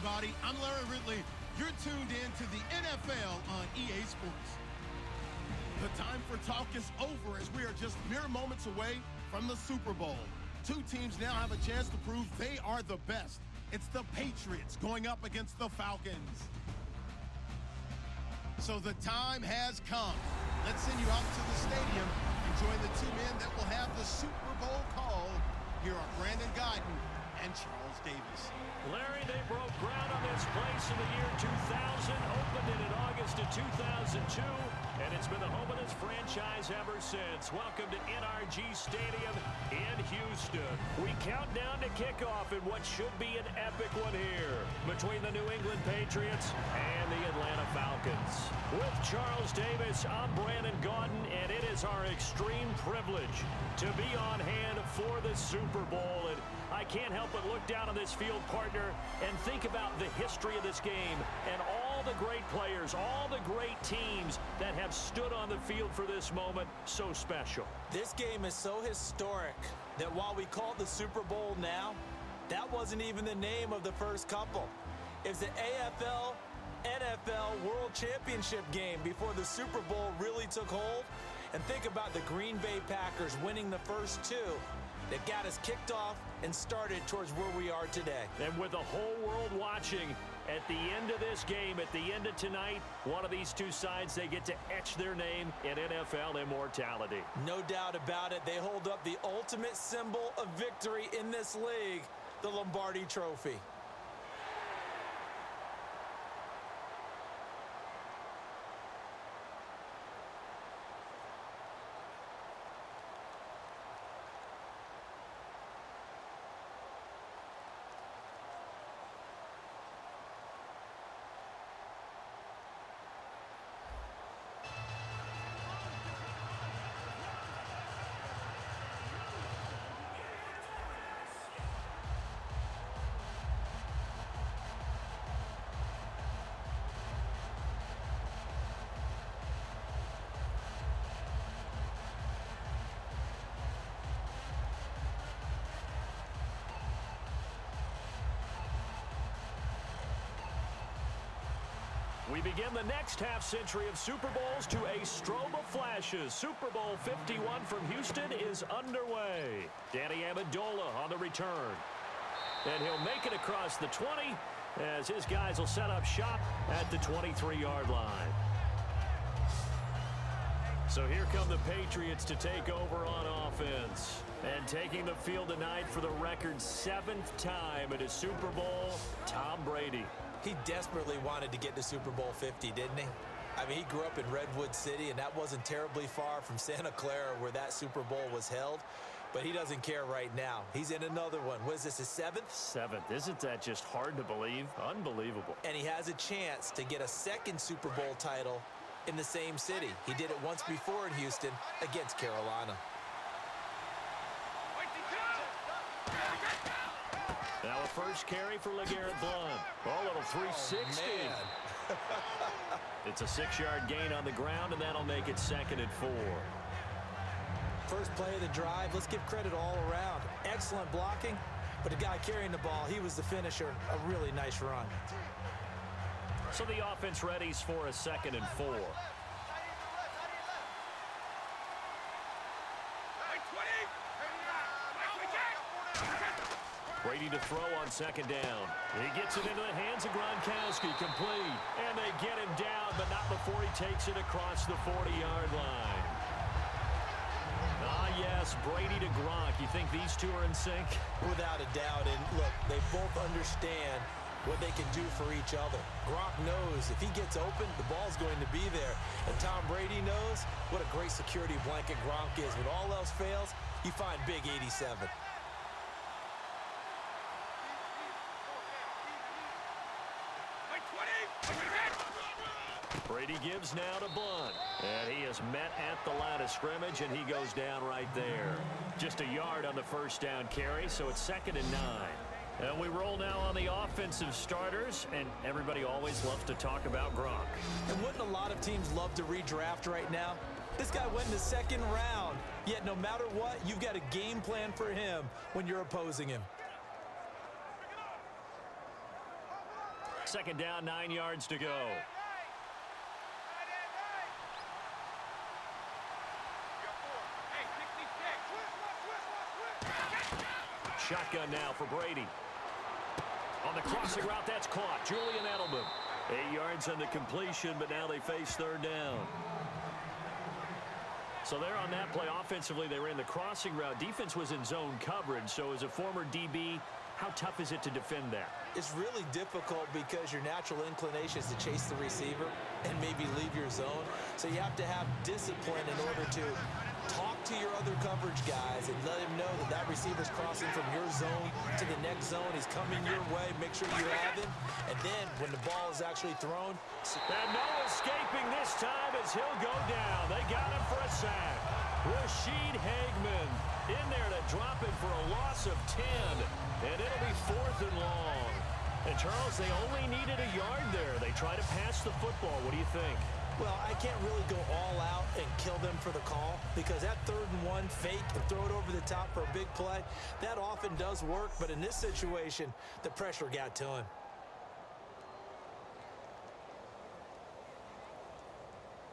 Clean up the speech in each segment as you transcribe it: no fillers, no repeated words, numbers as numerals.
everybody. I'm Larry Ridley. You're tuned in to the NFL on EA Sports. The time for talk is over as we are just mere moments away from the Super Bowl. Two teams now have a chance to prove they are the best. It's the Patriots going up against the Falcons. So the time has come. Let's send you out to the stadium and join the two men that will have the Super Bowl call. Here are Brandon Guyton and Charles Davis. Larry, they broke ground on this place in the year 2000, opened it in August of 2002, and it's been the home of this franchise ever since. Welcome to NRG Stadium in Houston. We count down to kickoff in what should be an epic one here between the New England Patriots and the Atlanta Falcons. With Charles Davis, I'm Brandon Guyton, and it is our extreme privilege to be on hand for the Super Bowl. And I can't help but look down on this field, partner, and think about the history of this game and all the great players, all the great teams that have stood on the field for this moment. So special. This game is so historic that while we call it the Super Bowl now, that wasn't even the name of the first couple. It's the AFL NFL World Championship game before the Super Bowl really took hold. And think about the Green Bay Packers winning the first two that got us kicked off and started towards where we are today. And with the whole world watching, at the end of this game, at the end of tonight, one of these two sides, they get to etch their name in NFL immortality. No doubt about it. They hold up the ultimate symbol of victory in this league, the Lombardi Trophy. We begin the next half-century of Super Bowls to a strobe of flashes. Super Bowl 51 from Houston is underway. Danny Amendola on the return. And he'll make it across the 20 as his guys will set up shop at the 23-yard line. So here come the Patriots to take over on offense. And taking the field tonight for the record 7th time at a Super Bowl, Tom Brady. He desperately wanted to get to Super Bowl 50, didn't he? I mean, he grew up in Redwood City, and that wasn't terribly far from Santa Clara where that Super Bowl was held. But he doesn't care right now. He's in another one. What is this, his 7th? 7th. Isn't that just hard to believe? Unbelievable. And he has a chance to get a second Super Bowl title in the same city. He did it once before in Houston against Carolina. Now a first carry for LeGarrette Blount. Oh, a little 360. Oh, it's a 6-yard gain on the ground, and that'll make it 2nd and 4. First play of the drive. Let's give credit all around. Excellent blocking, but the guy carrying the ball, he was the finisher. A really nice run. So the offense readies for a 2nd and 4. Brady to throw on 2nd down. He gets it into the hands of Gronkowski, complete. And they get him down, but not before he takes it across the 40-yard line. Ah, yes, Brady to Gronk. You think these two are in sync? Without a doubt. And look, they both understand what they can do for each other. Gronk knows if he gets open, the ball's going to be there. And Tom Brady knows what a great security blanket Gronk is. When all else fails, you find Big 87. Brady gives now to Blount. And he is met at the line of scrimmage, and he goes down right there. Just a yard on the first down carry, so it's 2nd and 9. And we roll now on the offensive starters, and everybody always loves to talk about Gronk. And wouldn't a lot of teams love to redraft right now? This guy went in the 2nd round, yet no matter what, you've got a game plan for him when you're opposing him. Second down, 9 yards to go. Shotgun now for Brady. On the crossing route, that's caught. Julian Edelman. 8 yards on the completion, but now they face third down. So they're on that play. Offensively, they ran the crossing route. Defense was in zone coverage. So as a former DB, how tough is it to defend that? It's really difficult because your natural inclination is to chase the receiver and maybe leave your zone. So you have to have discipline in order to talk to your other coverage guys and let him know that that receiver's crossing from your zone to the next zone. He's coming your way. Make sure you have him. And then when the ball is actually thrown. And no escaping this time as he'll go down. They got him for a sack. Rashid Hagman in there to drop it for a loss of 10. And it'll be 4th and long. And Charles, they only needed a yard there. They try to pass the football. What do you think? Well, I can't really go all out and kill them for the call because that 3rd and 1 fake and throw it over the top for a big play, that often does work. But in this situation, the pressure got to him.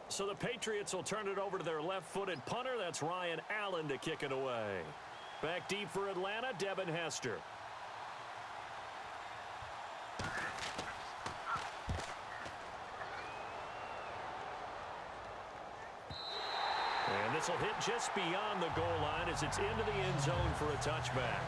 So the Patriots will turn it over to their left-footed punter. That's Ryan Allen to kick it away. Back deep for Atlanta, Devin Hester. And this will hit just beyond the goal line as it's into the end zone for a touchback.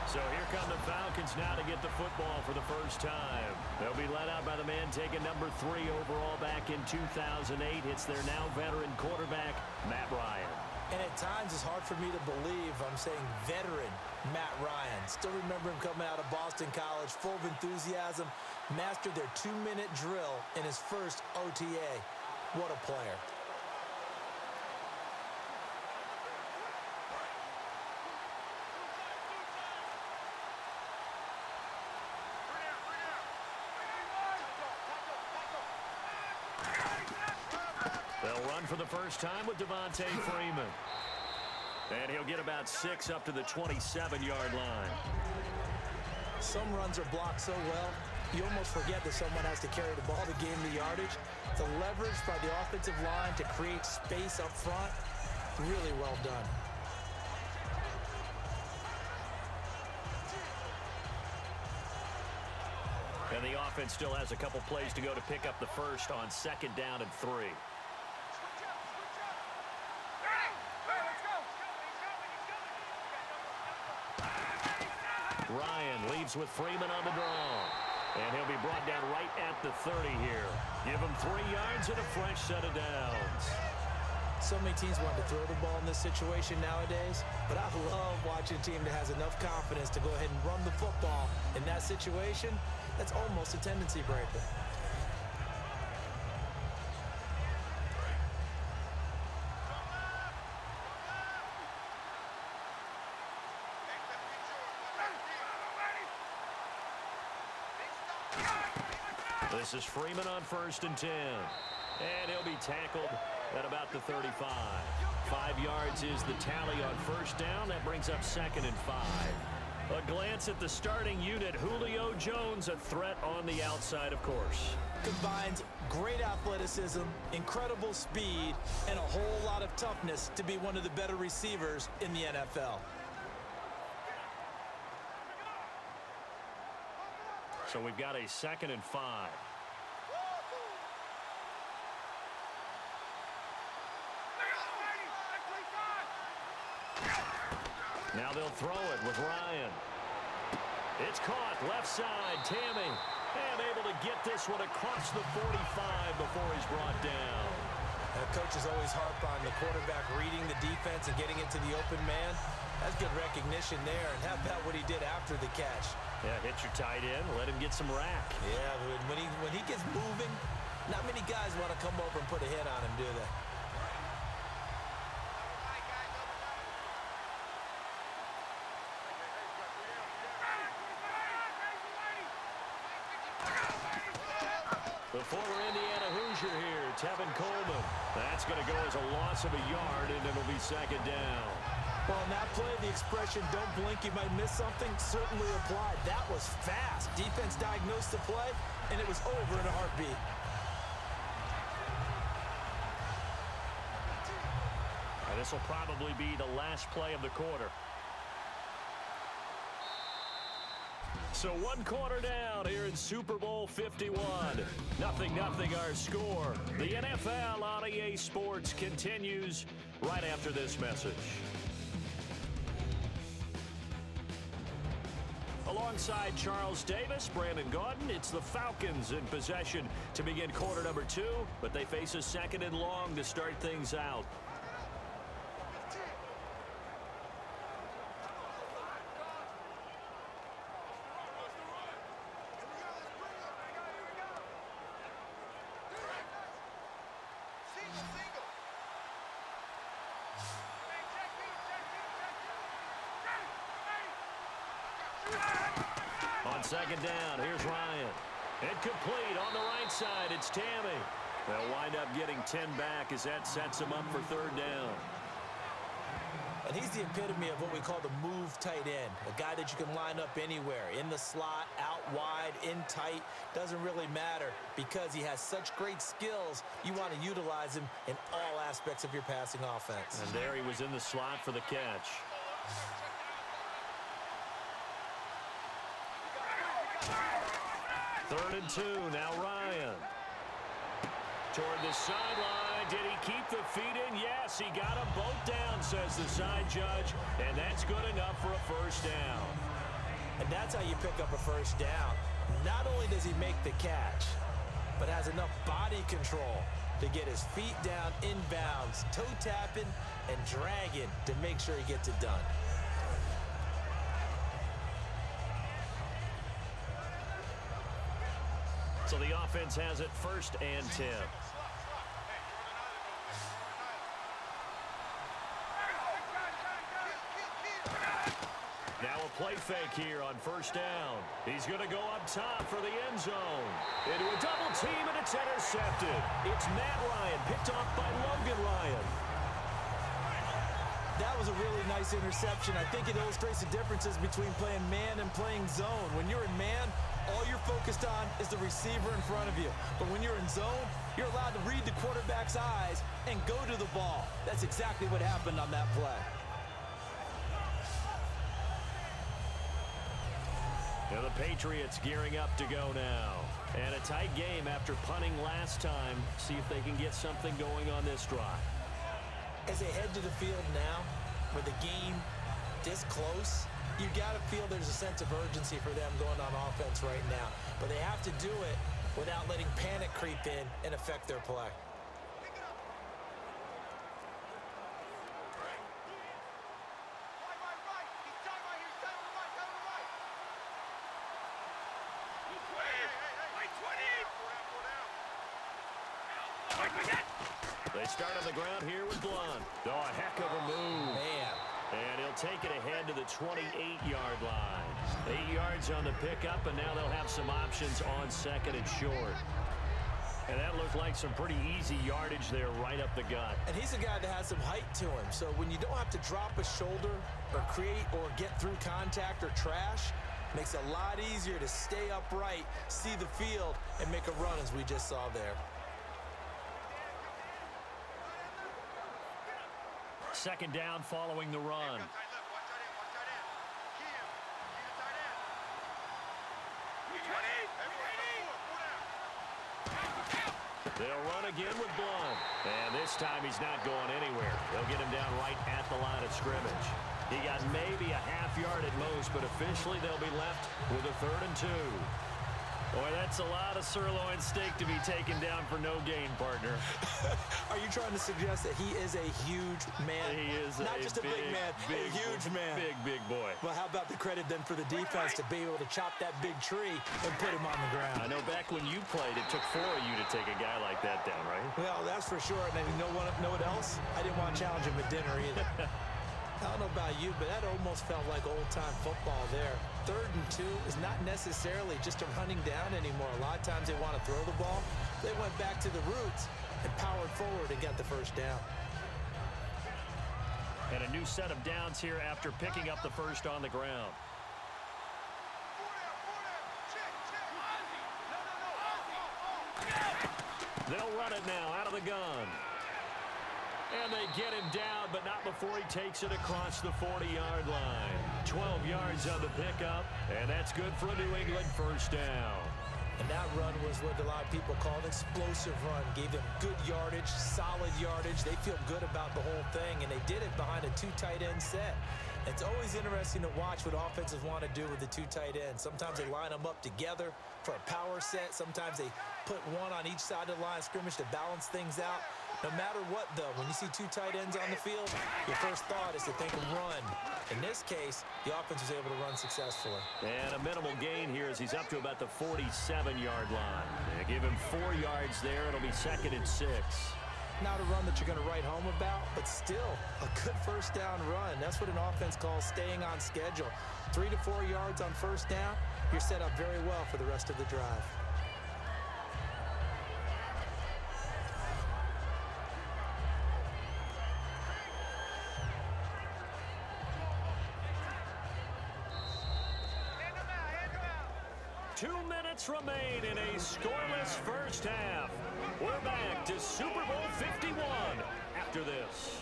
So here come the Falcons now to get the football for the first time. They'll be led out by the man taking number 3 overall back in 2008. It's their now veteran quarterback, Matt Ryan. And at times it's hard for me to believe I'm saying veteran Matt Ryan. Still remember him coming out of Boston College, full of enthusiasm, mastered their 2-minute drill in his first OTA. What a player. They'll run for the first time with Devontae Freeman. And he'll get about 6 up to the 27-yard line. Some runs are blocked so well, you almost forget that someone has to carry the ball to gain the yardage. The leverage by the offensive line to create space up front, really well done. And the offense still has a couple plays to go to pick up the first on 2nd down and 3. Ryan leaves with Freeman on the draw. And he'll be brought down right at the 30 here. Give him 3 yards and a fresh set of downs. So many teams want to throw the ball in this situation nowadays, but I love watching a team that has enough confidence to go ahead and run the football. In that situation, that's almost a tendency breaker. This is Freeman on 1st and 10. And he'll be tackled at about the 35. 5 yards is the tally on 1st down. That brings up 2nd and 5. A glance at the starting unit. Julio Jones, a threat on the outside, of course. Combines great athleticism, incredible speed, and a whole lot of toughness to be one of the better receivers in the NFL. So we've got a 2nd and 5. Now they'll throw it with Ryan. It's caught left side. Tammy. And able to get this one across the 45 before he's brought down. Coaches always harp on the quarterback reading the defense and getting into the open man. That's good recognition there. And how about what he did after the catch? Yeah, hit your tight end. Let him get some rack. Yeah, when he gets moving, not many guys want to come over and put a hit on him, do they? The former Indiana Hoosier here, Tevin Coleman. That's going to go as a loss of a yard, and it'll be 2nd down. Well, in that play, the expression, don't blink, you might miss something, certainly applied. That was fast. Defense diagnosed the play, and it was over in a heartbeat. And this will probably be the last play of the quarter. So 1 quarter down here in Super Bowl 51. 0-0 our score. The NFL on EA Sports continues right after this message. Alongside Charles Davis, Brandon Gaudin, it's the Falcons in possession to begin quarter number 2, but they face a 2nd and long to start things out. On 2nd down, here's Ryan. Incomplete on the right side. It's Tammy. They'll wind up getting 10 back as that sets him up for 3rd down. And he's the epitome of what we call the move tight end. A guy that you can line up anywhere. In the slot, out wide, in tight. Doesn't really matter because he has such great skills. You want to utilize him in all aspects of your passing offense. And there he was in the slot for the catch. 3rd and 2, now Ryan. Toward the sideline, did he keep the feet in? Yes, he got them both down, says the side judge, and that's good enough for a 1st down. And that's how you pick up a 1st down. Not only does he make the catch, but has enough body control to get his feet down inbounds, toe tapping and dragging to make sure he gets it done. So the offense has it 1st and 10. Now a play fake here on 1st down. He's going to go up top for the end zone. Into a double team, and it's intercepted. It's Matt Ryan, picked off by Logan Ryan. That was a really nice interception. I think it illustrates the differences between playing man and playing zone. When you're in man, all you're focused on is the receiver in front of you. But when you're in zone, you're allowed to read the quarterback's eyes and go to the ball. That's exactly what happened on that play. Now the Patriots gearing up to go now. And a tight game after punting last time. See if they can get something going on this drive. As they head to the field now, with the game this close, you got to feel there's a sense of urgency for them going on offense right now. But they have to do it without letting panic creep in and affect their play. They start on the ground here with Blunt. Oh, a heck of a move. Man. And he'll take it ahead to the 28-yard line. 8 yards on the pickup, and now they'll have some options on 2nd and short. And that looked like some pretty easy yardage there right up the gut. And he's a guy that has some height to him. So when you don't have to drop a shoulder or create or get through contact or trash, makes it a lot easier to stay upright, see the field, and make a run as we just saw there. 2nd down following the run. They'll run again with Blunt. And this time he's not going anywhere. They'll get him down right at the line of scrimmage. He got maybe a half yard at most, but officially they'll be left with a 3rd and 2. Boy, that's a lot of sirloin steak to be taken down for no gain, partner. Are you trying to suggest that he is a huge man? He is not just a big man, a huge man. Big boy. Well, how about the credit then for the defense to be able to chop that big tree and put him on the ground? I know back when you played, it took 4 of you to take a guy like that down, right? Well, that's for sure. And you know what else? I didn't want to challenge him at dinner either. I don't know about you, but that almost felt like old-time football there. 3rd and 2 is not necessarily just a running down anymore. A lot of times they want to throw the ball. They went back to the roots and powered forward and got the 1st down. And a new set of downs here after picking up the first on the ground. They'll run it now out of the gun. And they get him down, but not before he takes it across the 40-yard line. 12 yards on the pickup, and that's good for a New England first down. And that run was what a lot of people call an explosive run. Gave them good yardage, solid yardage. They feel good about the whole thing, and they did it behind a two tight end set. It's always interesting to watch what offenses want to do with the two tight ends. Sometimes they line them up together for a power set. Sometimes they put one on each side of the line of scrimmage to balance things out. No matter what, though, when you see two tight ends on the field, your first thought is to think of run. In this case, the offense was able to run successfully. And a minimal gain here as he's up to about the 47-yard line. They give him 4 yards there. It'll be 2nd and 6. Not a run that you're going to write home about, but still a good first down run. That's what an offense calls staying on schedule. 3 to 4 yards on first down, you're set up very well for the rest of the drive. Remain in a scoreless first half. We're back to Super Bowl 51 after this.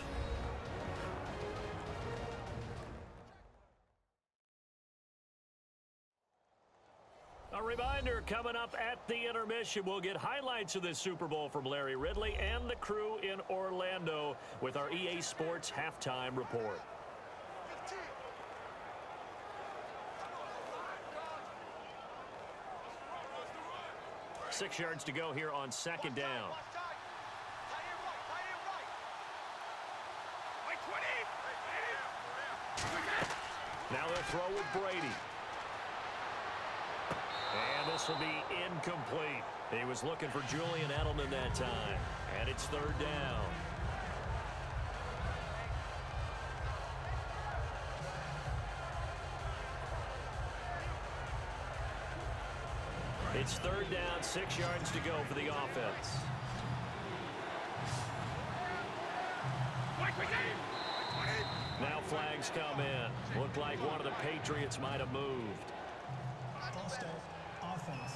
A reminder coming up at the intermission, we'll get highlights of this Super Bowl from Larry Ridley and the crew in Orlando with our EA Sports halftime report. 6 yards to go here on 2nd down. Now they'll throw with Brady. And this will be incomplete. He was looking for Julian Edelman that time. And it's 3rd down. It's 3rd down, 6 yards to go for the offense. Now flags come in. Looked like one of the Patriots might have moved. False start, offense.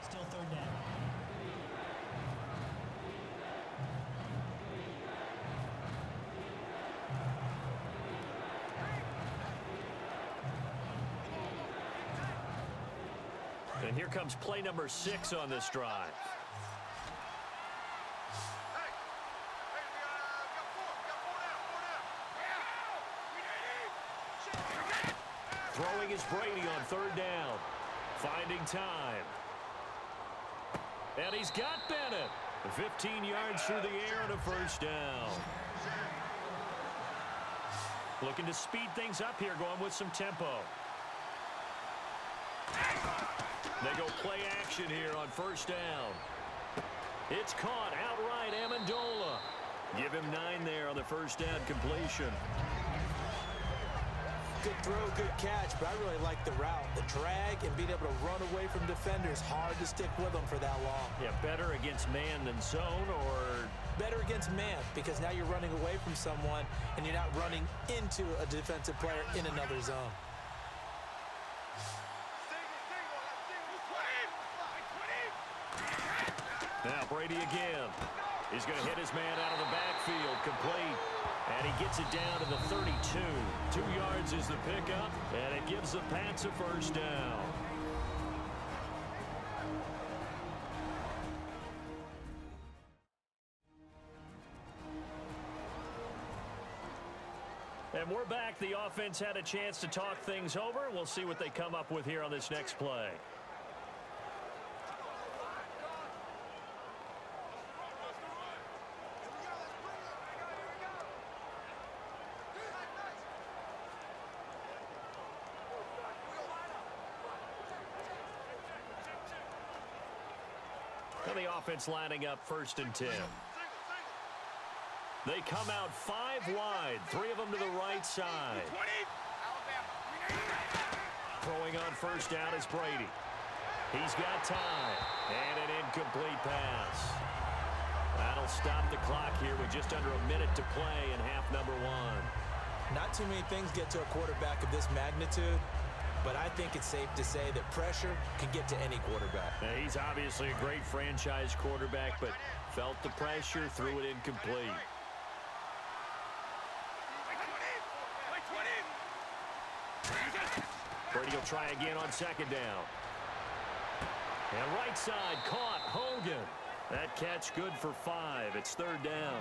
Still 3rd down. And here comes play number 6 on this drive. Throwing is Brady on 3rd down. Finding time. And he's got Bennett. 15 yards through the air and a first down. Looking to speed things up here, going with some tempo. They go play action here on first down. It's caught outright, Amendola. Give him 9 there on the first down completion. Good throw, good catch, but I really like the route. The drag and being able to run away from defenders. Hard to stick with them for that long. Yeah, better against man than zone, or? Better against man, because now you're running away from someone and you're not running into a defensive player in another zone. Now Brady again. He's going to hit his man out of the backfield, complete. And he gets it down to the 32. 2 yards is the pickup, and it gives the Pats a first down. And we're back. The offense had a chance to talk things over. We'll see what they come up with here on this next play. And the offense lining up 1st and 10. They come out 5 wide, 3 of them to the right side. Throwing on first down is Brady. He's got time. And an incomplete pass. That'll stop the clock here with just under a minute to play in half number one. Not too many things get to a quarterback of this magnitude, but I think it's safe to say that pressure can get to any quarterback. Now, he's obviously a great franchise quarterback, but felt the pressure, threw it incomplete. Brady will try again on second down. And right side caught. Hogan. That catch good for 5. It's third down.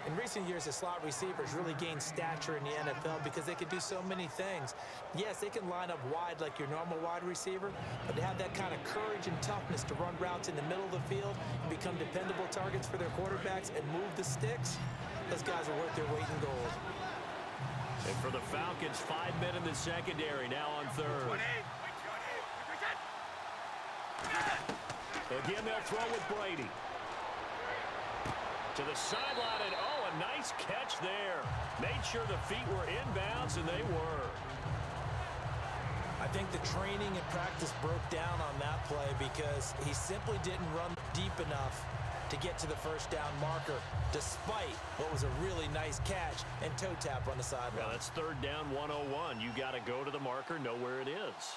In recent years, the slot receivers really gained stature in the NFL because they can do so many things. Yes, they can line up wide like your normal wide receiver, but they have that kind of courage and toughness to run routes in the middle of the field and become dependable targets for their quarterbacks and move the sticks. Those guys are worth their weight in gold. And for the Falcons, 5 men in the secondary, now on third. Again, they'll throw with Brady. To the sideline, and oh, a nice catch there. Made sure the feet were inbounds, and they were. I think the training and practice broke down on that play because he simply didn't run deep enough to get to the first down marker, despite what was a really nice catch and toe tap on the sideline. Well, that's third down 101. You got to go to the marker, know where it is.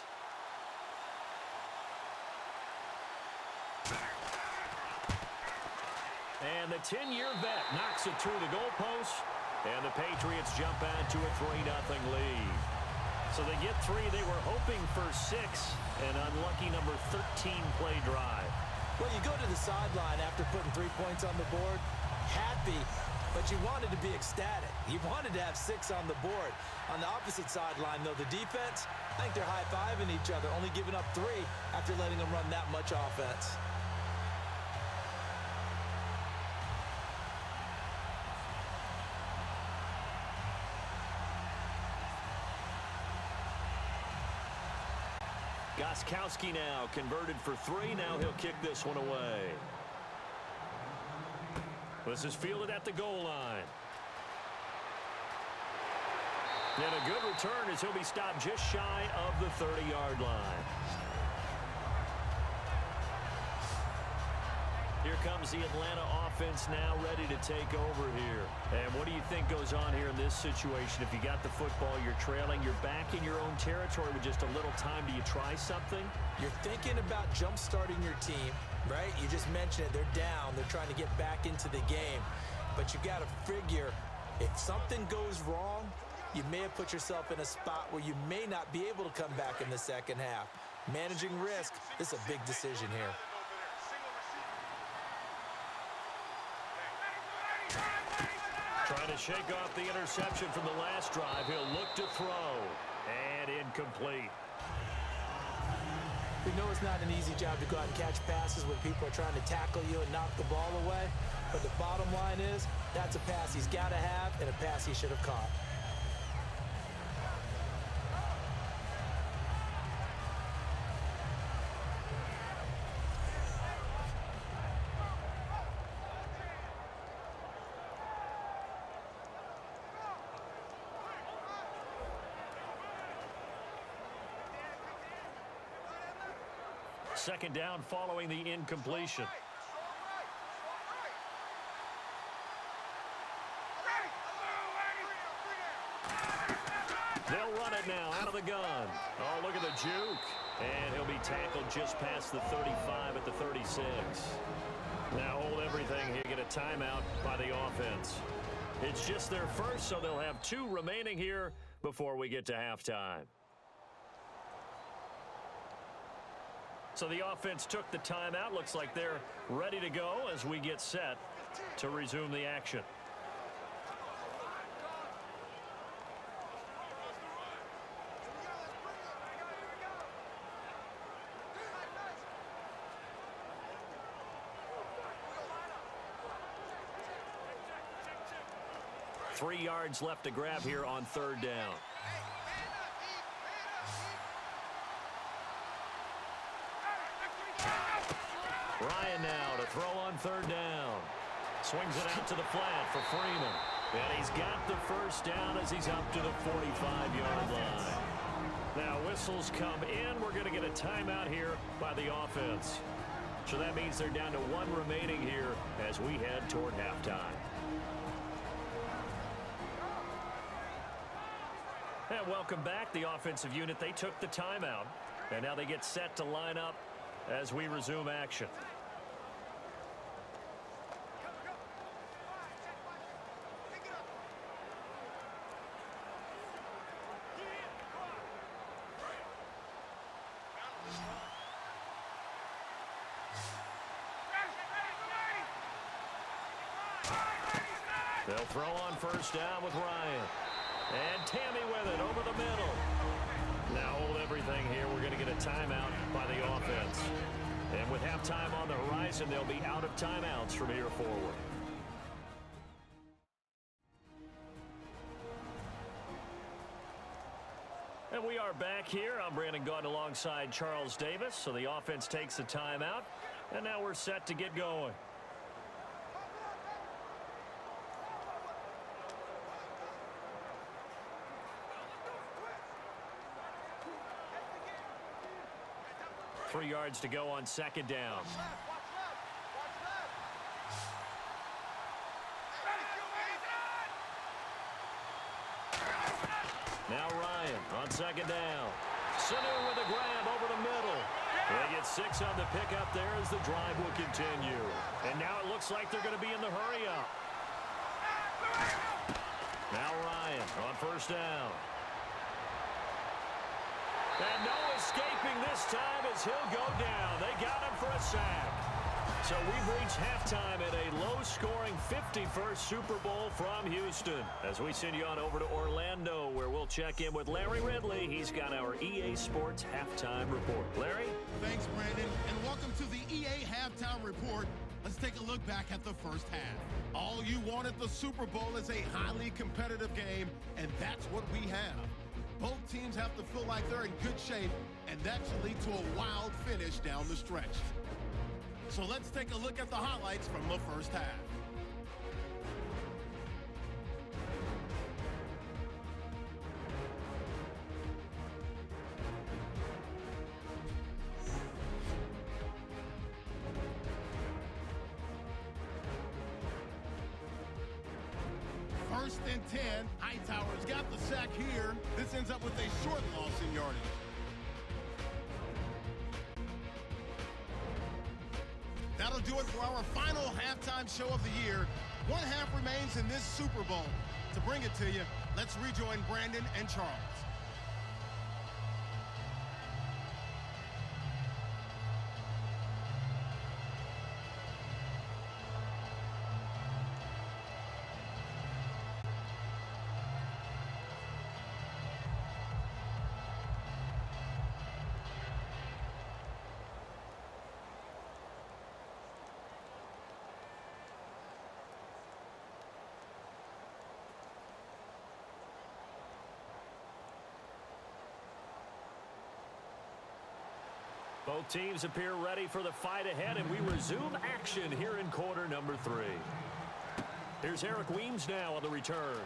And the 10-year vet knocks it through the goalpost, and the Patriots jump out to a 3-0 lead. So they get 3. They were hoping for 6, an unlucky number 13 play drive. Well, you go to the sideline after putting 3 points on the board, happy, but you wanted to be ecstatic. You wanted to have 6 on the board. On the opposite sideline, though, the defense, I think they're high-fiving each other, only giving up 3 after letting them run that much offense. Gostkowski now converted for 3. Now he'll kick this one away. This is fielded at the goal line. And a good return as he'll be stopped just shy of the 30-yard line. Here comes the Atlanta offense now ready to take over here. And what do you think goes on here in this situation? If you got the football, you're trailing, you're back in your own territory with just a little time. Do you try something? You're thinking about jump-starting your team, right? You just mentioned it. They're down. They're trying to get back into the game. But you got to figure if something goes wrong, you may have put yourself in a spot where you may not be able to come back in the second half. Managing risk, this is a big decision here. Trying to shake off the interception from the last drive. He'll look to throw. And incomplete. We know it's not an easy job to go out and catch passes when people are trying to tackle you and knock the ball away. But the bottom line is, that's a pass he's got to have and a pass he should have caught. Second down following the incompletion. They'll run it now out of the gun. Oh, look at the juke. And he'll be tackled just past the 35 at the 36. Now hold everything here. Get a timeout by the offense. It's just their first, so they'll have 2 remaining here before we get to halftime. So the offense took the timeout. Looks like they're ready to go as we get set to resume the action. Three yards left to grab here on third down. Ryan now to throw on third down. Swings it out to the flat for Freeman. And he's got the first down as he's up to the 45-yard line. Now whistles come in. We're going to get a timeout here by the offense. So that means they're down to one remaining here as we head toward halftime. And welcome back. The offensive unit, they took the timeout. And now they get set to line up as we resume action. They'll throw on first down with Ryan. And Tammy with it over the middle. Now hold everything here. We're going to get a timeout by the offense. And with halftime on the horizon, they'll be out of timeouts from here forward. And we are back here. I'm Brandon Gaudin alongside Charles Davis. So the offense takes a timeout. And now we're set to get going. Three yards to go on second down. Now Ryan on second down. Sanu with a grab over the middle. They get 6 on the pickup there as the drive will continue. And now it looks like they're going to be in the hurry-up. Now Ryan on first down. And no escaping this time as he'll go down. They got him for a sack. So we've reached halftime at a low-scoring 51st Super Bowl from Houston. As we send you on over to Orlando, where we'll check in with Larry Ridley. He's got our EA Sports Halftime Report. Larry? Thanks, Brandon, and welcome to the EA Halftime Report. Let's take a look back at the first half. All you want at the Super Bowl is a highly competitive game, and that's what we have. Both teams have to feel like they're in good shape, and that should lead to a wild finish down the stretch. So let's take a look at the highlights from the first half. First and 10. Hightower's got the sack here. This ends up with a short loss in yardage. That'll do it for our final halftime show of the year. One half remains in this Super Bowl. To bring it to you, let's rejoin Brandon and Charles. Both teams appear ready for the fight ahead, and we resume action here in quarter number 3. Here's Eric Weems now on the return.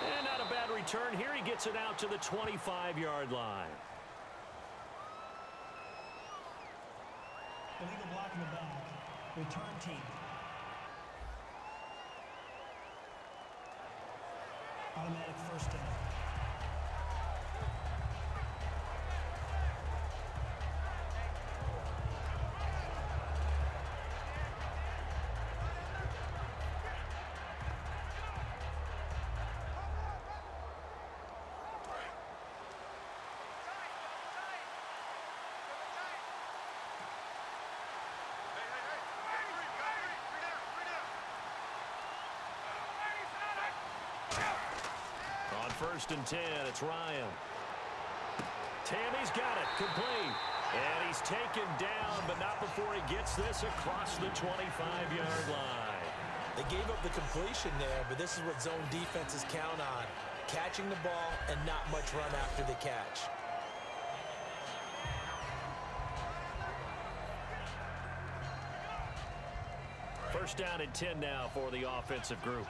And not a bad return here. He gets it out to the 25-yard line. Illegal block in the back. Return team. Automatic first down. First and 10, it's Ryan. Tammy's got it, complete. And he's taken down, but not before he gets this across the 25-yard line. They gave up the completion there, but this is what zone defenses count on. Catching the ball and not much run after the catch. First down and 10 now for the offensive group.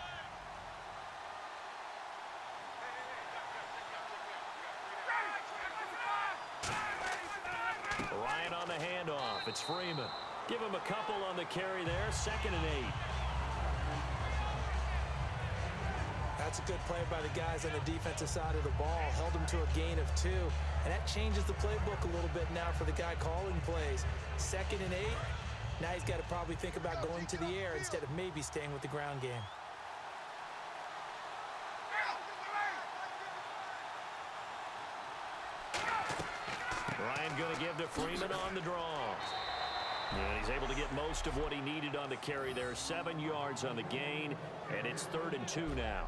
It's Freeman. Give him a couple on the carry there. 2nd and 8. That's a good play by the guys on the defensive side of the ball. Held him to a gain of 2. And that changes the playbook a little bit now for the guy calling plays. 2nd and 8. Now he's got to probably think about going to the air instead of maybe staying with the ground game. Ryan going to give to Freeman on the draw. And he's able to get most of what he needed on the carry there. 7 yards on the gain, and it's 3rd and 2 now.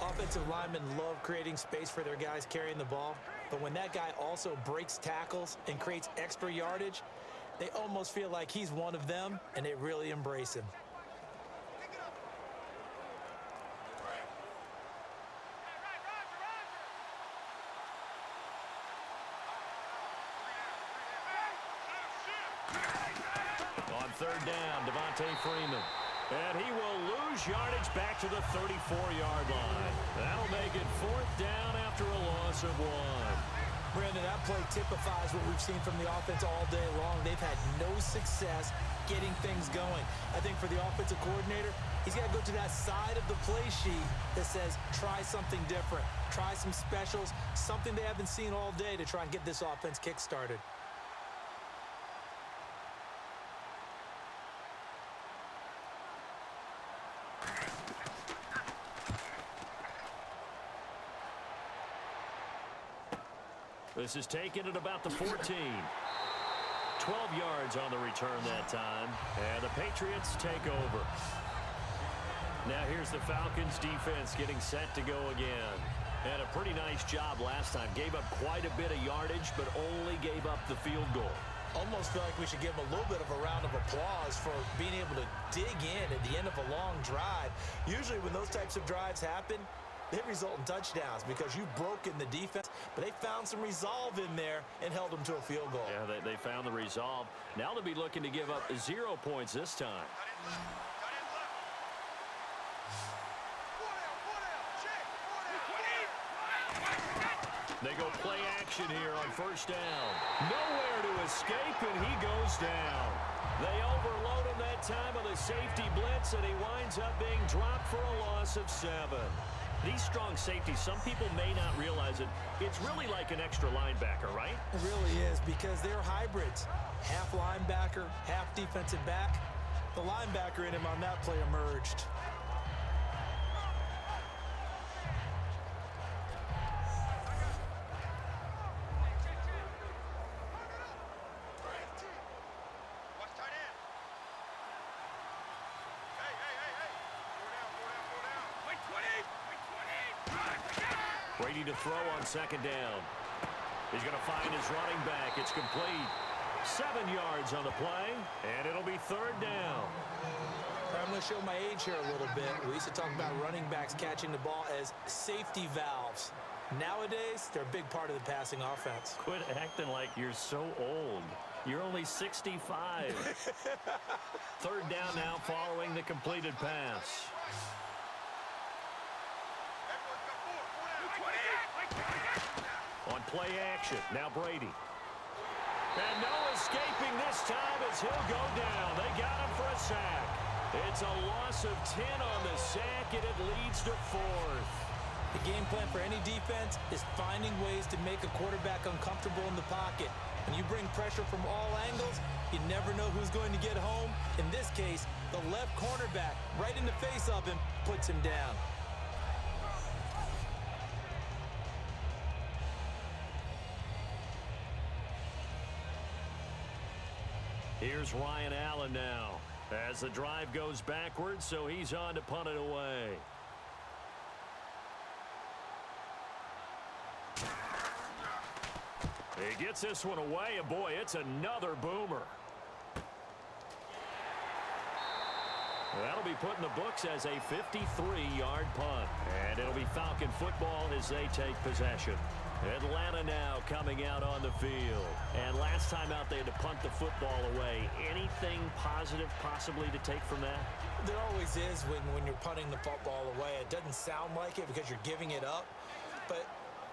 Offensive linemen love creating space for their guys carrying the ball, but when that guy also breaks tackles and creates extra yardage, they almost feel like he's one of them, and they really embrace him. On 3rd down, Devontae Freeman. And he will lose yardage back to the 34-yard line. That'll make it 4th down after a loss of 1. Brandon, that play typifies what we've seen from the offense all day long. They've had no success getting things going. I think for the offensive coordinator, he's got to go to that side of the play sheet that says, try something different. Try some specials, something they haven't seen all day to try and get this offense kick-started. This is taken at about the 14. 12 yards on the return that time. And the Patriots take over. Now here's the Falcons defense getting set to go again. Had a pretty nice job last time. Gave up quite a bit of yardage, but only gave up the field goal. Almost feel like we should give him a little bit of a round of applause for being able to dig in at the end of a long drive. Usually when those types of drives happen, they result in touchdowns because you've broken the defense, but they found some resolve in there and held them to a field goal. Yeah, they found the resolve. Now they'll be looking to give up 0 points this time. They go play action here on 1st down. Nowhere to escape, and he goes down. They overload him that time with a safety blitz, and he winds up being dropped for a loss of 7. These strong safeties, some people may not realize it. It's really like an extra linebacker, right? It really is because they're hybrids. Half linebacker, half defensive back. The linebacker in him on that play emerged. Brady to throw on 2nd down. He's going to find his running back. It's complete. 7 yards on the play, and it'll be 3rd down. I'm going to show my age here a little bit. We used to talk about running backs catching the ball as safety valves. Nowadays, they're a big part of the passing offense. Quit acting like you're so old. You're only 65. 3rd down now following the completed pass. On play action, now Brady. And no escaping this time as he'll go down. They got him for a sack. It's a loss of 10 on the sack, and it leads to 4th. The game plan for any defense is finding ways to make a quarterback uncomfortable in the pocket. When you bring pressure from all angles, you never know who's going to get home. In this case, the left cornerback, right in the face of him, puts him down. Here's Ryan Allen now as the drive goes backwards, so he's on to punt it away. He gets this one away, and boy, it's another boomer. That'll be put in the books as a 53-yard punt, and it'll be Falcon football as they take possession. Atlanta now coming out on the field. And last time out, they had to punt the football away. Anything positive possibly to take from that? There always is when you're punting the football away. It doesn't sound like it because you're giving it up, but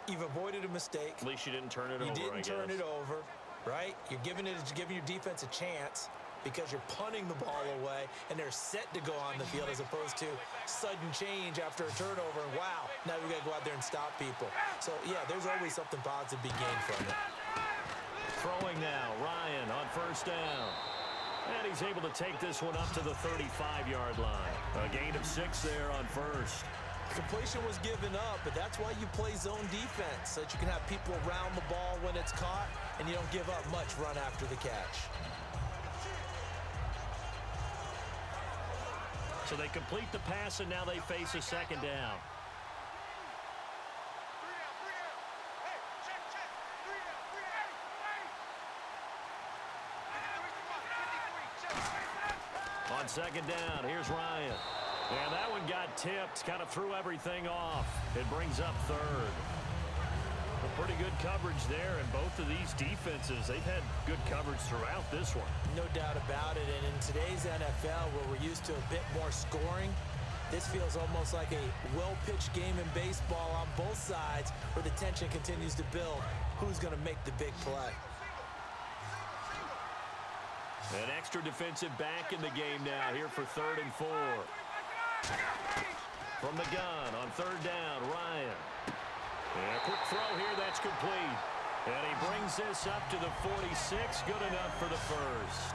you've avoided a mistake. At least you didn't turn it over, You didn't turn it over. right? You're giving your defense a chance because you're punting the ball away, and they're set to go on the field as opposed to sudden change after a turnover, and wow, now we got to go out there and stop people. So, yeah, there's always something positive to be gained from it. Throwing now, Ryan on first down. And he's able to take this one up to the 35-yard line. A gain of 6 there on first. Completion was given up, but that's why you play zone defense, so that you can have people around the ball when it's caught, and you don't give up much run after the catch. So they complete the pass, and now they face a second down. On second down, here's Ryan. And that one got tipped, kind of threw everything off. It brings up third. A pretty good coverage there, and both of these defenses, they've had good coverage throughout this one. No doubt about it, and in today's NFL, where we're used to a bit more scoring, this feels almost like a well-pitched game in baseball on both sides, where the tension continues to build. Who's going to make the big play? An extra defensive back in the game now here for 3rd and 4. From the gun on 3rd down, Ryan. And a quick throw here, that's complete. And he brings this up to the 46, good enough for the first.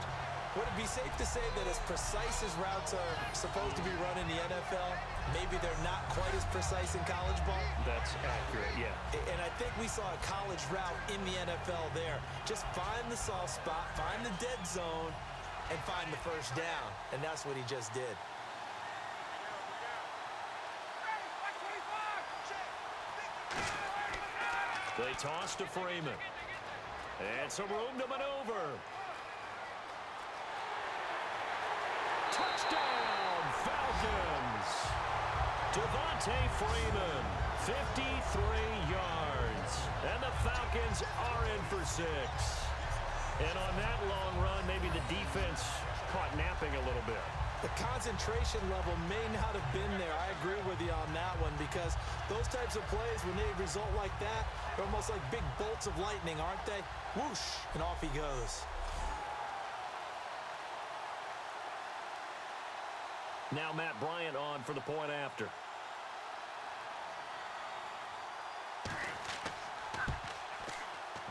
Would it be safe to say that as precise as routes are supposed to be run in the NFL, maybe they're not quite as precise in college ball? That's accurate, yeah. And I think we saw a college route in the NFL there. Just find the soft spot, find the dead zone, and find the first down. And that's what he just did. They toss to Freeman. And some room to maneuver. Touchdown, Falcons! Devontae Freeman, 53 yards. And the Falcons are in for 6. And on that long run, maybe the defense caught napping a little bit. The concentration level may not have been there. I agree with you on that one, because those types of plays, when they result like that, they're almost like big bolts of lightning, aren't they? Whoosh, and off he goes. Now Matt Bryant on for the point after.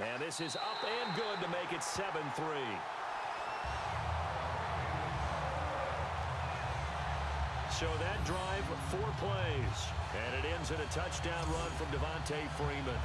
And this is up and good to make it 7-3. So that drive, 4 plays. And it ends in a touchdown run from Devontae Freeman.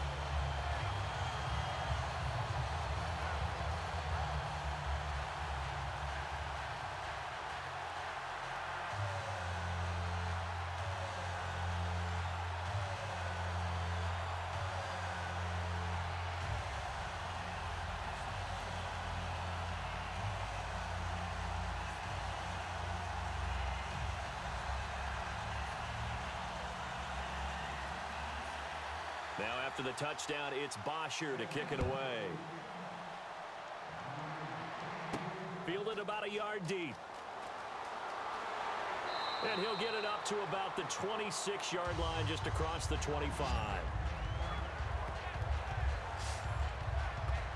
Now after the touchdown, it's Bosher to kick it away. Fielded about a yard deep. And he'll get it up to about the 26-yard line, just across the 25.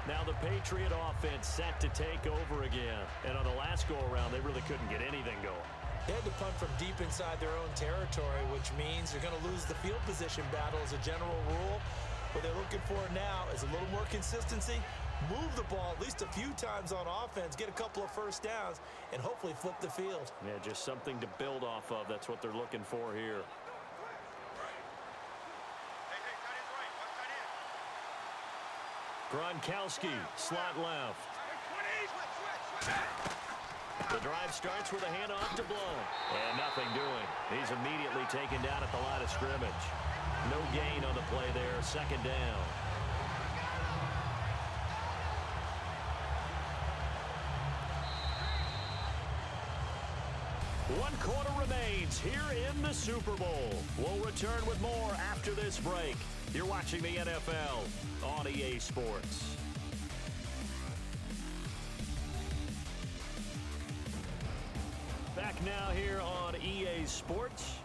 Now the Patriot offense set to take over again. And on the last go-around, they really couldn't get anything going. They had to punt from deep inside their own territory, which means they're going to lose the field position battle as a general rule. What they're looking for now is a little more consistency, move the ball at least a few times on offense, get a couple of first downs, and hopefully flip the field. Yeah, just something to build off of. That's what they're looking for here. Gronkowski, slot left. The drive starts with a handoff to Blow. And nothing doing. He's immediately taken down at the line of scrimmage. No gain on the play there. Second down. One quarter remains here in the Super Bowl. We'll return with more after this break. You're watching the NFL on EA Sports. Back now here on EA Sports.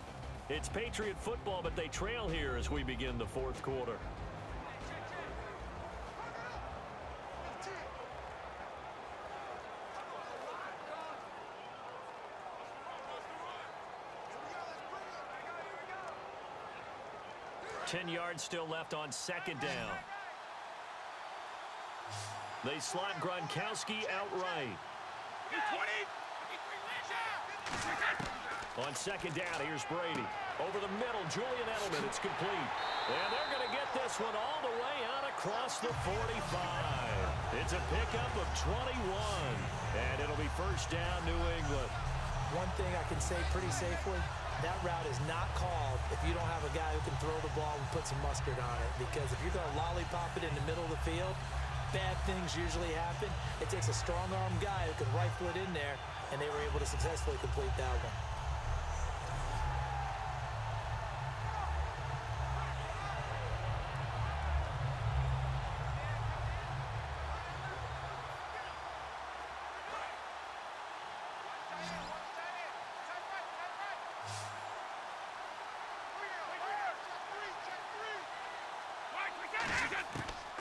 It's Patriot football, but they trail here as we begin the 4th quarter. 10 yards still left on second down. They slot Gronkowski outright. On second down, here's Brady. Over the middle, Julian Edelman. It's complete. And they're going to get this one all the way out across the 45. It's a pickup of 21. And it'll be first down, New England. One thing I can say pretty safely, that route is not called if you don't have a guy who can throw the ball and put some mustard on it. Because if you're going to lollipop it in the middle of the field, bad things usually happen. It takes a strong-arm guy who can rifle it in there, and they were able to successfully complete that one.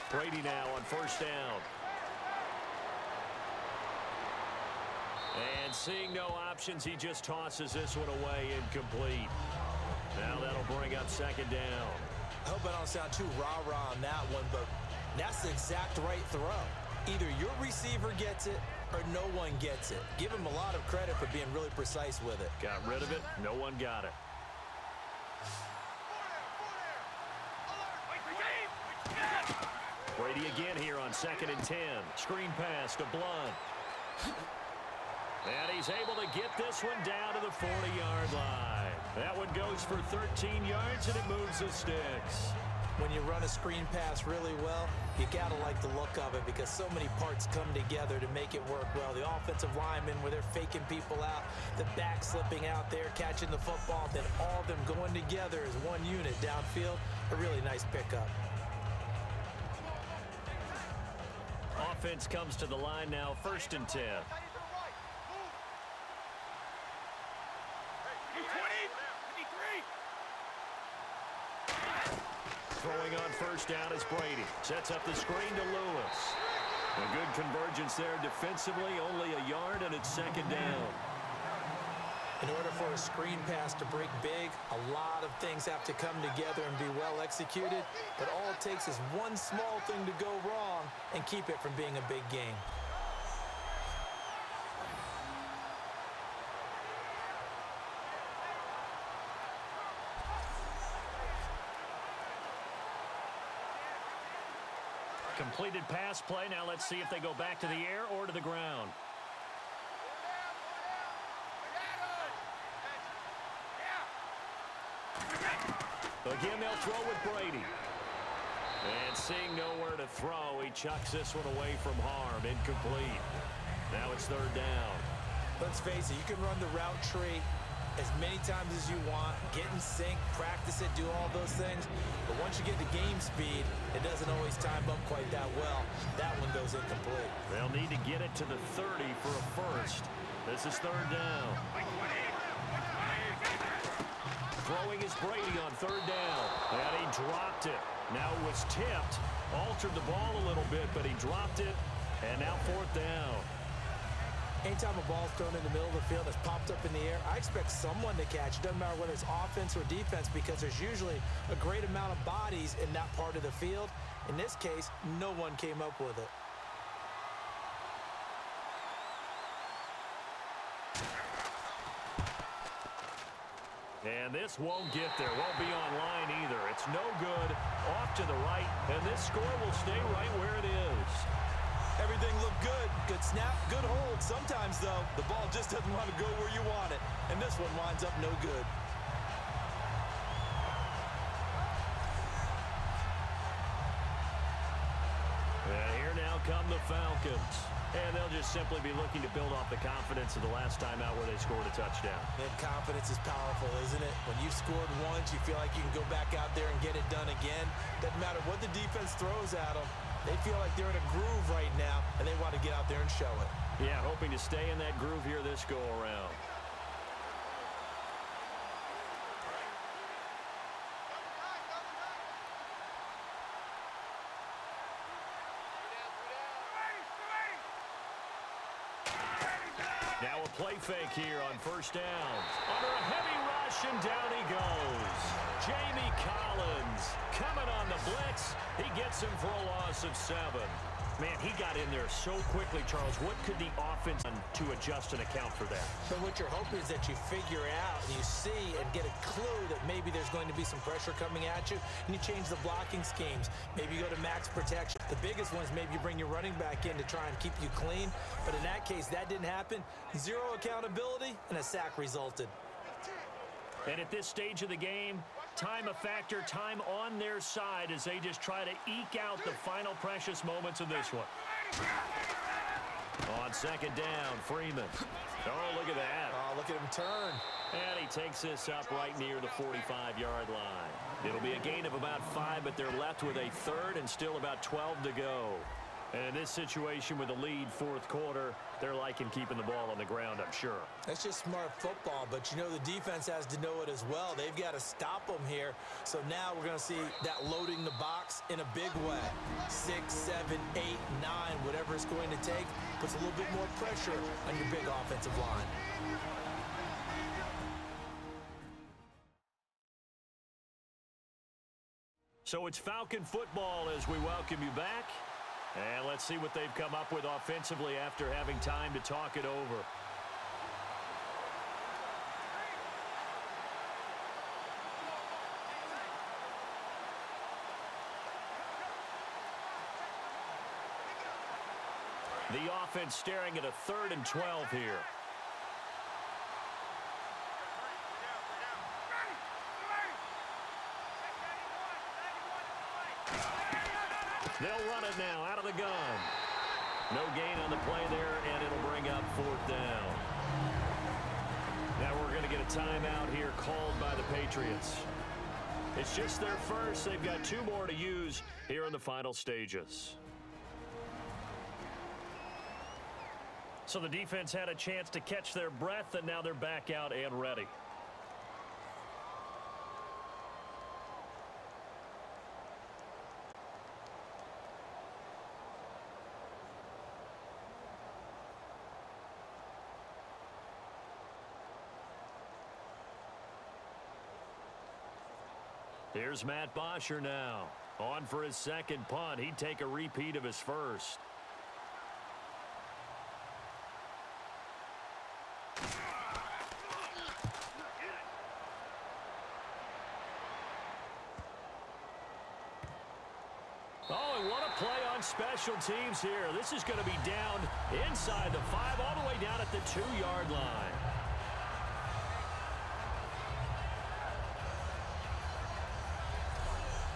Brady now on first down. And seeing no options, he just tosses this one away, incomplete. Now that'll bring up second down. I hope I don't sound too rah-rah on that one, but that's the exact right throw. Either your receiver gets it or no one gets it. Give him a lot of credit for being really precise with it. Got rid of it. No one got it. Brady again here on 2nd and 10. Screen pass to Blunt. And he's able to get this one down to the 40-yard line. That one goes for 13 yards, and it moves the sticks. When you run a screen pass really well, you got to like the look of it because so many parts come together to make it work well. The offensive linemen, where they're faking people out, the back slipping out there, catching the football, then all of them going together as one unit downfield. A really nice pickup. Offense comes to the line now, 1st and 10. Throwing on first down is Brady. Sets up the screen to Lewis. A good convergence there defensively, only a yard, and it's second down. In order for a screen pass to break big, a lot of things have to come together and be well executed. But all it takes is one small thing to go wrong and keep it from being a big game. Completed pass play. Now let's see if they go back to the air or to the ground. Again, they'll throw with Brady. And seeing nowhere to throw, he chucks this one away from harm. Incomplete. Now it's 3rd down. Let's face it, you can run the route tree as many times as you want, get in sync, practice it, do all those things. But once you get to game speed, it doesn't always time up quite that well. That one goes incomplete. They'll need to get it to the 30 for a first. This is 3rd down. Throwing is Brady on 3rd down. And he dropped it. Now it was tipped. Altered the ball a little bit, but he dropped it. And now 4th down. Anytime a ball's thrown in the middle of the field that's popped up in the air, I expect someone to catch. It doesn't matter whether it's offense or defense because there's usually a great amount of bodies in that part of the field. In this case, no one came up with it. And this won't get there. Won't be online either. It's no good. Off to the right. And this score will stay right where it is. Everything looked good. Good snap, good hold. Sometimes, though, the ball just doesn't want to go where you want it. And this one winds up no good. And here now come the Falcons. And they'll just simply be looking to build off the confidence of the last time out where they scored a touchdown. And confidence is powerful, isn't it? When you've scored once, you feel like you can go back out there and get it done again. Doesn't matter what the defense throws at them. They feel like they're in a groove right now, and they want to get out there and show it. Yeah, hoping to stay in that groove here this go-around. Now a play fake here on 1st down. Under a heavy rush, and down he goes. Jamie Collins coming on the blitz. He gets him for a loss of 7. Man, he got in there so quickly, Charles. What could the offense do to adjust and account for that? So what you're hoping is that you figure out and you see and get a clue that maybe there's going to be some pressure coming at you, and you change the blocking schemes. Maybe you go to max protection. The biggest one is maybe you bring your running back in to try and keep you clean. But in that case, that didn't happen. 0 accountability, and a sack resulted. And at this stage of the game, time a factor, time on their side as they just try to eke out the final precious moments of this one. On second down, Freeman. Oh, look at that. Oh, look at him turn. And he takes this up right near the 45-yard line. It'll be a gain of about 5, but they're left with a third and still about 12 to go. And in this situation with the lead fourth quarter, they're liking keeping the ball on the ground, I'm sure. That's just smart football, but you know the defense has to know it as well. They've got to stop them here. So now we're going to see that loading the box in a big way. 6, 7, 8, 9, whatever it's going to take, puts a little bit more pressure on your big offensive line. So it's Falcon football as we welcome you back. And let's see what they've come up with offensively after having time to talk it over. The offense staring at a 3rd and 12 here. They'll run it now out of the gun. No gain on the play there, and it'll bring up 4th down. Now we're going to get a timeout here called by the Patriots. It's just their first. They've got 2 more to use here in the final stages. So the defense had a chance to catch their breath, and now they're back out and ready. Here's Matt Bosher now. On for his second punt. He'd take a repeat of his first. Oh, and what a play on special teams here. This is going to be down inside the 5, all the way down at the 2-yard line.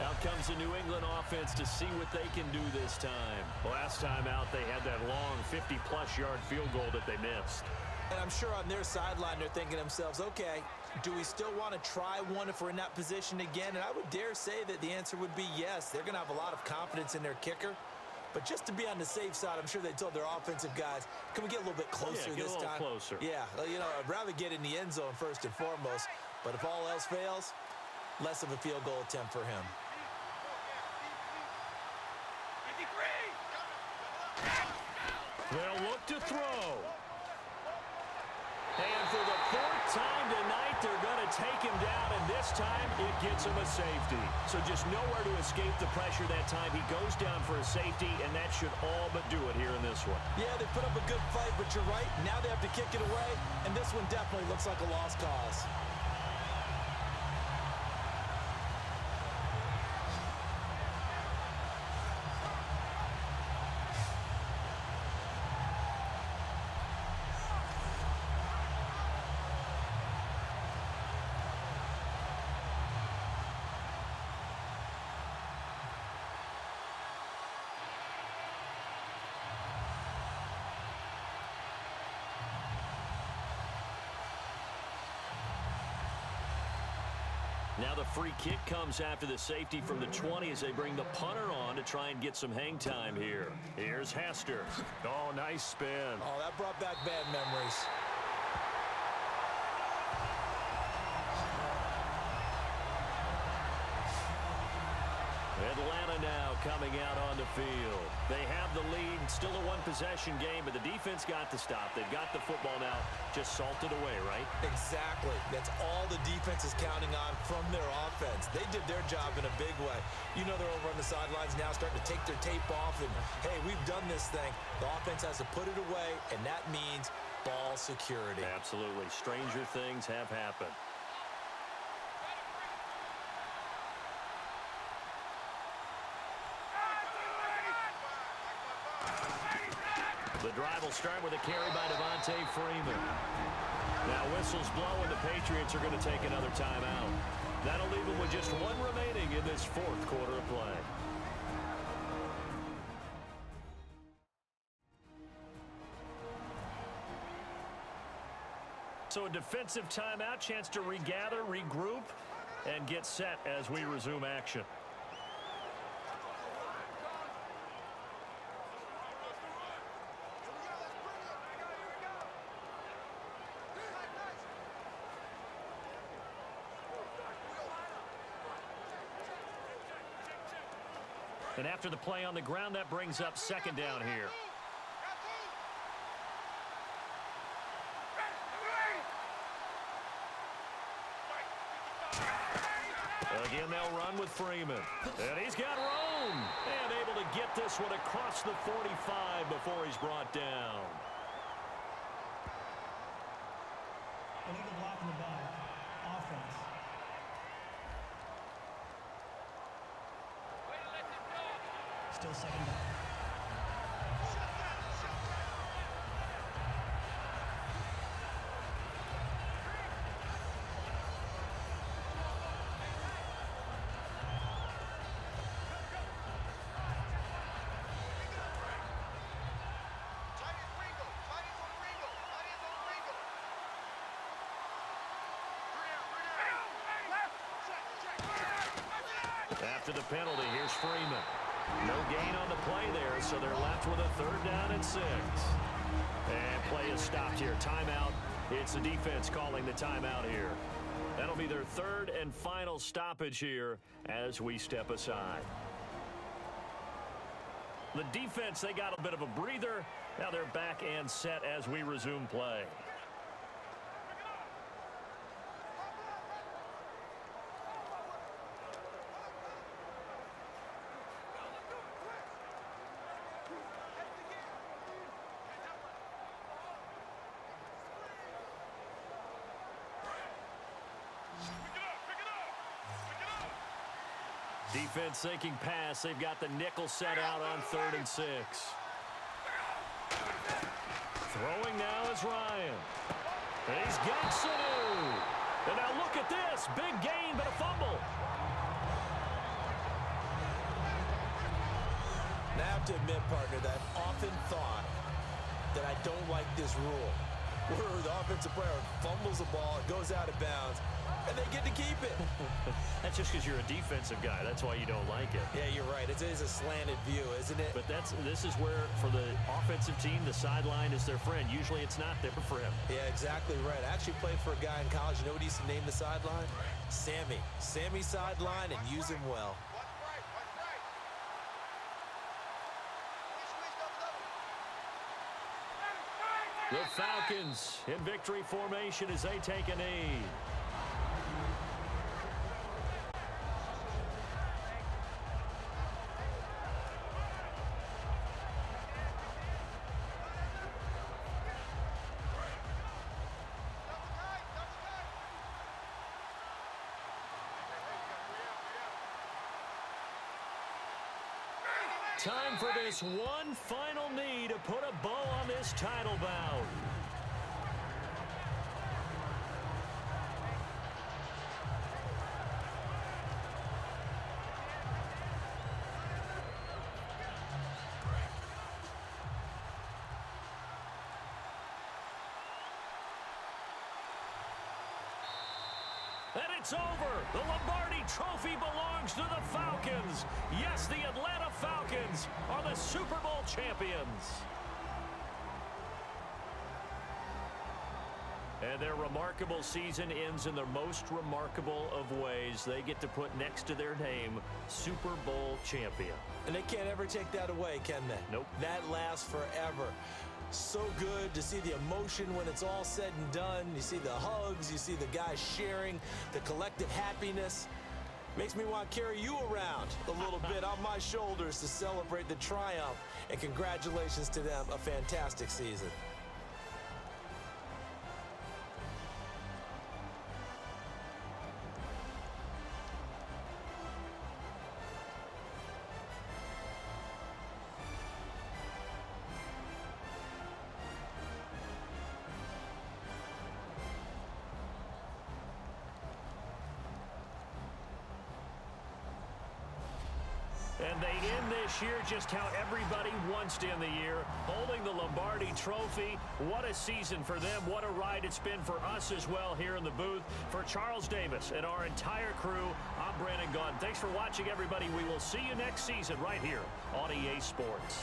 Out comes the New England offense to see what they can do this time. Last time out, they had that long 50-plus yard field goal that they missed. And I'm sure on their sideline, they're thinking to themselves, okay, do we still want to try one if we're in that position again? And I would dare say that the answer would be yes. They're going to have a lot of confidence in their kicker. But just to be on the safe side, I'm sure they told their offensive guys, can we get a little bit closer this time? Closer. Yeah, you know, I'd rather get in the end zone first and foremost. But if all else fails, less of a field goal attempt for him. They'll look to throw. And for the 4th time tonight, they're going to take him down, and this time it gets him a safety. So just nowhere to escape the pressure that time. He goes down for a safety, and that should all but do it here in this one. Yeah, they put up a good fight, but you're right. Now they have to kick it away, and this one definitely looks like a lost cause. Now the free kick comes after the safety from the 20 as they bring the punter on to try and get some hang time here. Here's Hester. Oh, nice spin. Oh, that brought back bad memories. Atlanta now coming out on the field. They have the lead, still a one-possession game, but the defense got the stop. They've got the football now just salted away, right? Exactly. That's all the defense is counting on from their offense. They did their job in a big way. You know they're over on the sidelines now starting to take their tape off, and, hey, we've done this thing. The offense has to put it away, and that means ball security. Absolutely. Stranger things have happened. The drive will start with a carry by Devontae Freeman. Now whistles blow, and the Patriots are going to take another timeout. That'll leave them with just one remaining in this fourth quarter of play. So a defensive timeout, chance to regather, regroup, and get set as we resume action. And after the play on the ground, that brings up second down here. Again, they'll run with Freeman. And he's got room. And able to get this one across the 45 before he's brought down. Illegal block in the back. Offense. Still second down. After the penalty, here's Freeman. No gain on the play there, so they're left with a third down and 6. And play is stopped here. Timeout. It's the defense calling the timeout here. That'll be their third and final stoppage here as we step aside. The defense, they got a bit of a breather. Now they're back and set as we resume play. Defense sinking pass. They've got the nickel set out on 3rd and 6. Throwing now is Ryan. And he's got Sanu. And now look at this. Big gain, but a fumble. Now I have to admit, partner, that I've often thought that I don't like this rule, where the offensive player fumbles the ball, it goes out of bounds, and they get to keep it. That's just because you're a defensive guy. That's why you don't like it. Yeah, you're right. It is a slanted view, isn't it? But this is where, for the offensive team, the sideline is their friend. Usually it's not there for him. Yeah, exactly right. I actually played for a guy in college. You know what he used to name the sideline? Sammy. Sammy sideline, and use him well. The Falcons in victory formation as they take a knee. Time for this one final knee to put a bow on this title bout. And it's over. The Lombardi Trophy belongs to the Falcons. Yes, the Atlanta Falcons are the Super Bowl champions. And their remarkable season ends in the most remarkable of ways. They get to put next to their name, Super Bowl champion. And they can't ever take that away, can they? Nope. That lasts forever. So good to see the emotion when it's all said and done. You see the hugs, you see the guys sharing, the collective happiness. Makes me want to carry you around a little bit on my shoulders to celebrate the triumph. And congratulations to them, a fantastic season. And they end this year just how everybody wants to end the year, holding the Lombardi Trophy. What a season for them. What a ride it's been for us as well here in the booth. For Charles Davis and our entire crew, I'm Brandon Gaudin. Thanks for watching, everybody. We will see you next season right here on EA Sports.